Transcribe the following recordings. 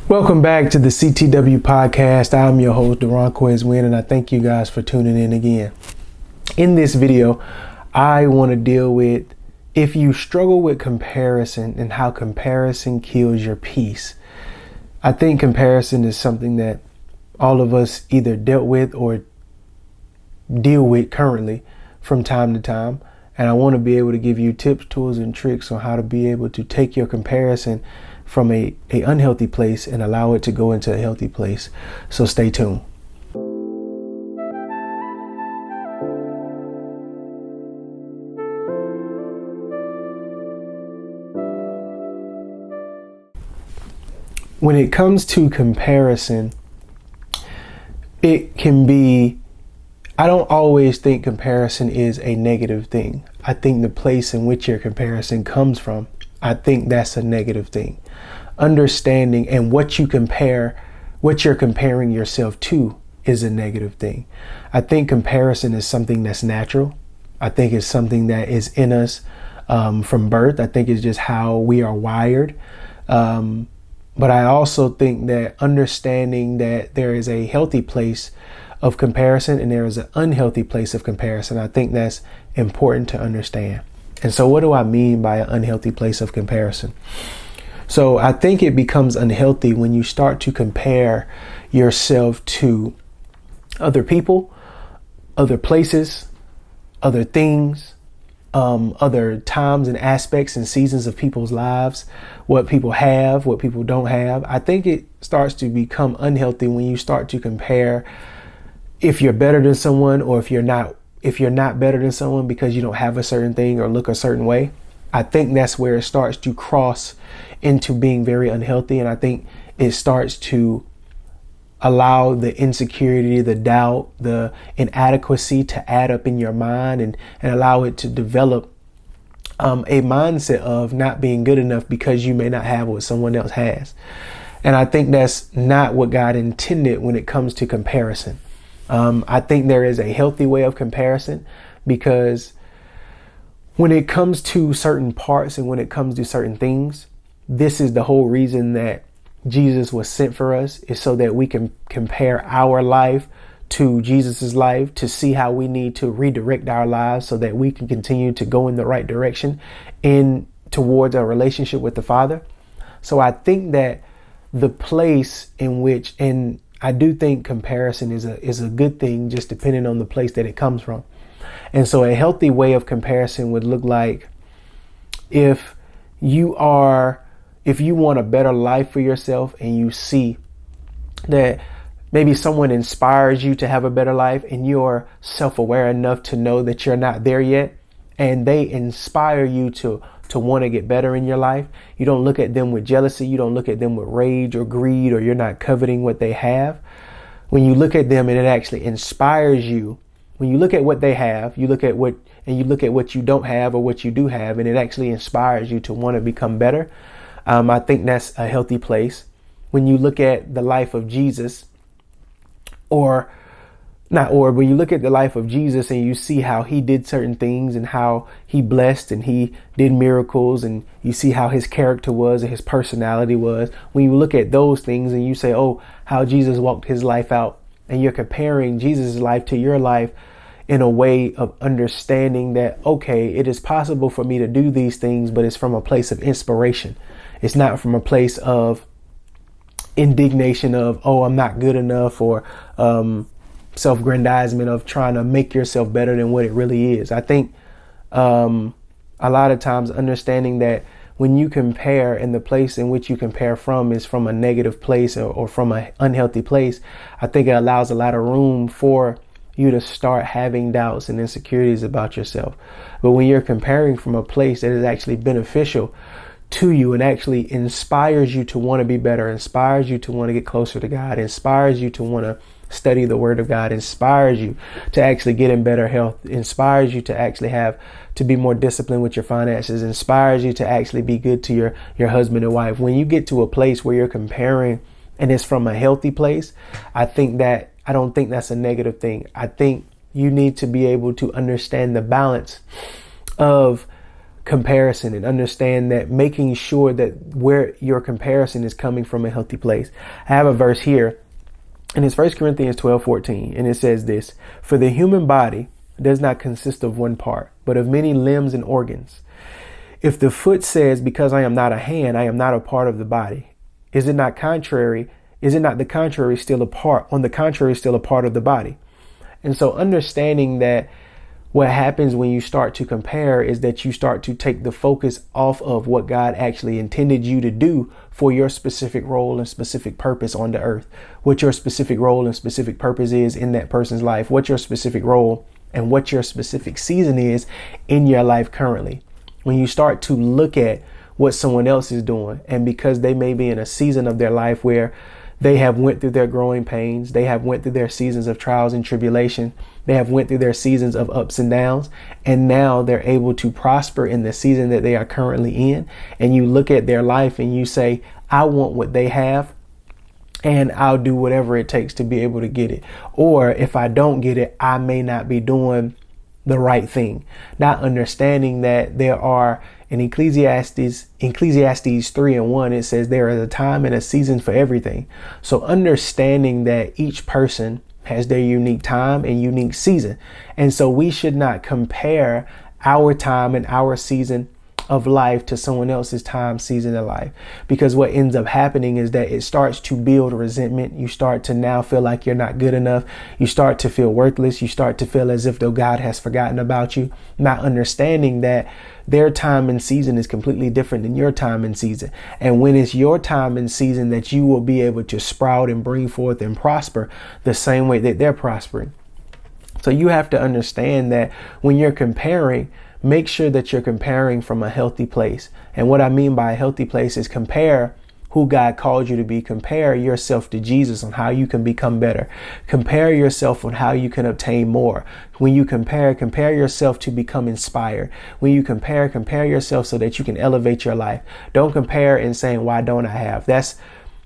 Welcome back to the C.T.W. podcast. I'm your host, Duranquez Wynn, and I thank you guys for tuning in again. In this video, I want to deal with if you struggle with comparison and how comparison kills your peace. I think comparison is something that all of us either dealt with or deal with currently from time to time. And I want to be able to give you tips, tools, and tricks on how to be able to take your comparison from a unhealthy place and allow it to go into a healthy place. So stay tuned. When it comes to comparison, it can be, I don't always think comparison is a negative thing. I think the place in which your comparison comes from, I think that's a negative thing. Understanding and what you compare, what you're comparing yourself to is a negative thing. I think comparison is something that's natural. I think it's something that is in us from birth. I think it's just how we are wired. But I also think that understanding that there is a healthy place of comparison and there is an unhealthy place of comparison, I think that's important to understand. And so what do I mean by an unhealthy place of comparison? So I think it becomes unhealthy when you start to compare yourself to other people, other places, other things, other times and aspects and seasons of people's lives, what people have, what people don't have. I think it starts to become unhealthy when you start to compare if you're better than someone or if you're not better than someone because you don't have a certain thing or look a certain way. I think that's where it starts to cross into being very unhealthy. And I think it starts to allow the insecurity, the doubt, the inadequacy to add up in your mind and allow it to develop a mindset of not being good enough because you may not have what someone else has. And I think that's not what God intended when it comes to comparison. I think there is a healthy way of comparison because when it comes to certain parts and when it comes to certain things, this is the whole reason that Jesus was sent for us, is so that we can compare our life to Jesus's life to see how we need to redirect our lives so that we can continue to go in the right direction in towards a relationship with the Father. So I think that the place in which, and I do think comparison is a good thing, just depending on the place that it comes from. And so a healthy way of comparison would look like if you want a better life for yourself and you see that maybe someone inspires you to have a better life and you're self-aware enough to know that you're not there yet, and they inspire you to want to get better in your life. You don't look at them with jealousy. You don't look at them with rage or greed, or you're not coveting what they have. When you look at them and it actually inspires you, when you look at what they have, you look at what you don't have or what you do have, and it actually inspires you to want to become better. I think that's a healthy place. When you look at the life of Jesus, when you look at the life of Jesus and you see how he did certain things and how he blessed and he did miracles, and you see how his character was and his personality was, when you look at those things and you say, oh, how Jesus walked his life out, and you're comparing Jesus' life to your life in a way of understanding that, okay, it is possible for me to do these things, but it's from a place of inspiration. It's not from a place of indignation of, oh, I'm not good enough, or self-grandizement of trying to make yourself better than what it really is. I think a lot of times understanding that when you compare and the place in which you compare from is from a negative place or from an unhealthy place, I think it allows a lot of room for you to start having doubts and insecurities about yourself. But when you're comparing from a place that is actually beneficial to you and actually inspires you to want to be better, inspires you to want to get closer to God, inspires you to want to study the Word of God, inspires you to actually get in better health, inspires you to actually to be more disciplined with your finances, inspires you to actually be good to your husband and wife. When you get to a place where you're comparing and it's from a healthy place, I don't think that's a negative thing. I think you need to be able to understand the balance of comparison, and understand that making sure that where your comparison is coming from a healthy place. I have a verse here, and it's 1 Corinthians 12:14, and it says this: "For the human body does not consist of one part, but of many limbs and organs. If the foot says, because I am not a hand, I am not a part of the body, is it not the contrary still a part, on the contrary, still a part of the body?" And so understanding that what happens when you start to compare is that you start to take the focus off of what God actually intended you to do for your specific role and specific purpose on the earth, what your specific role and specific purpose is in that person's life, what your specific role and what your specific season is in your life currently. When you start to look at what someone else is doing, and because they may be in a season of their life where they have went through their growing pains, they have went through their seasons of trials and tribulation, they have went through their seasons of ups and downs, and now they're able to prosper in the season that they are currently in. And you look at their life and you say, I want what they have, and I'll do whatever it takes to be able to get it. Or if I don't get it, I may not be doing the right thing. Not understanding that there are, in Ecclesiastes 3:1, it says there is a time and a season for everything. So understanding that each person has their unique time and unique season. And so we should not compare our time and our season of life to someone else's time, season of life, because what ends up happening is that it starts to build resentment. You start to now feel like you're not good enough. You start to feel worthless. You start to feel as if though God has forgotten about you, not understanding that their time and season is completely different than your time and season. And when it's your time and season that you will be able to sprout and bring forth and prosper the same way that they're prospering. So you have to understand that when you're comparing, make sure that you're comparing from a healthy place. And what I mean by a healthy place is compare who God called you to be. Compare yourself to Jesus on how you can become better. Compare yourself on how you can obtain more. When you compare yourself to become inspired. When you compare yourself so that you can elevate your life. Don't compare and saying, why don't I have?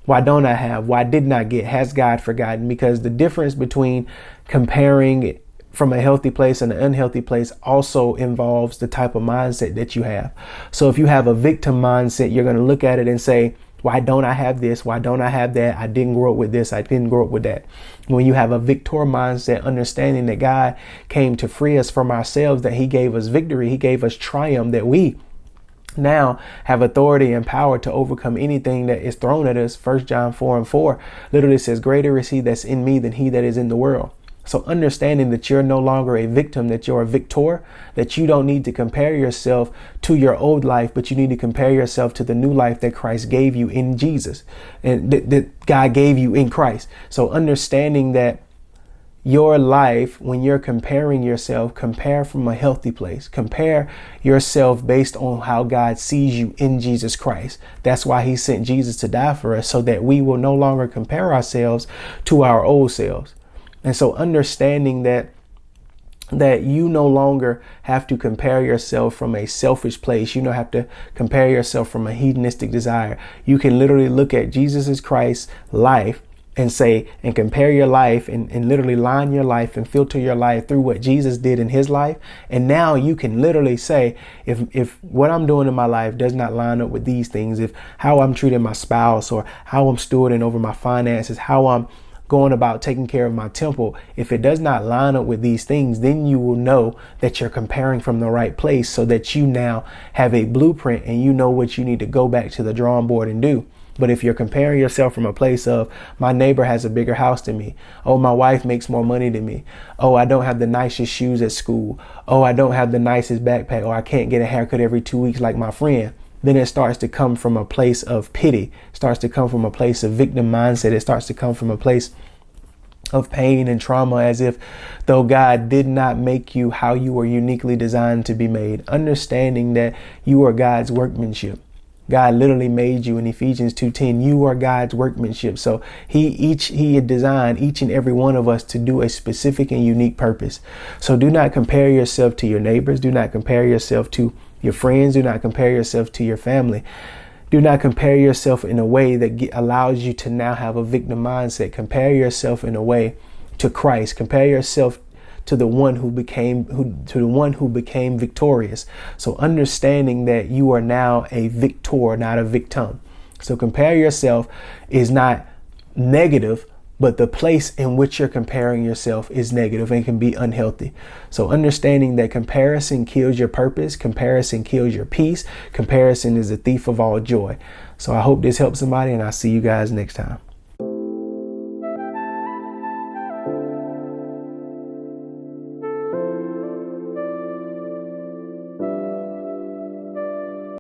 Why don't I have? Why didn't I get? Has God forgotten? Because the difference between comparing from a healthy place and an unhealthy place also involves the type of mindset that you have. So if you have a victim mindset, you're going to look at it and say, why don't I have this? Why don't I have that? I didn't grow up with this. I didn't grow up with that. When you have a victor mindset, understanding that God came to free us from ourselves, that he gave us victory. He gave us triumph, that we now have authority and power to overcome anything that is thrown at us. 1 John 4:4 literally says, greater is he that's in me than he that is in the world. So understanding that you're no longer a victim, that you're a victor, that you don't need to compare yourself to your old life, but you need to compare yourself to the new life that Christ gave you in Jesus, and that God gave you in Christ. So understanding that your life, when you're comparing yourself, compare from a healthy place. Compare yourself based on how God sees you in Jesus Christ. That's why he sent Jesus to die for us, so that we will no longer compare ourselves to our old selves. And so understanding that you no longer have to compare yourself from a selfish place. You don't have to compare yourself from a hedonistic desire. You can literally look at Jesus Christ's life and say, and compare your life and literally line your life and filter your life through what Jesus did in his life. And now you can literally say, if what I'm doing in my life does not line up with these things, if how I'm treating my spouse or how I'm stewarding over my finances, how I'm going about taking care of my temple, if it does not line up with these things, then you will know that you're comparing from the right place, so that you now have a blueprint and you know what you need to go back to the drawing board and do. But if you're comparing yourself from a place of, my neighbor has a bigger house than me. Oh, my wife makes more money than me. Oh, I don't have the nicest shoes at school. Oh, I don't have the nicest backpack. Or I can't get a haircut every 2 weeks like my friend. Then it starts to come from a place of pity, starts to come from a place of victim mindset. It starts to come from a place of pain and trauma, as if though God did not make you how you were uniquely designed to be made. Understanding that you are God's workmanship. God literally made you in Ephesians 2:10. You are God's workmanship. So he had designed each and every one of us to do a specific and unique purpose. So do not compare yourself to your neighbors. Do not compare yourself to your friends. Do not compare yourself to your family. Do not compare yourself in a way that allows you to now have a victim mindset. Compare yourself in a way to Christ. Compare yourself to the one who became victorious. So understanding that you are now a victor, not a victim. So compare yourself is not negative, but the place in which you're comparing yourself is negative and can be unhealthy. So understanding that comparison kills your purpose, comparison kills your peace, comparison is a thief of all joy. So I hope this helps somebody, and I'll see you guys next time.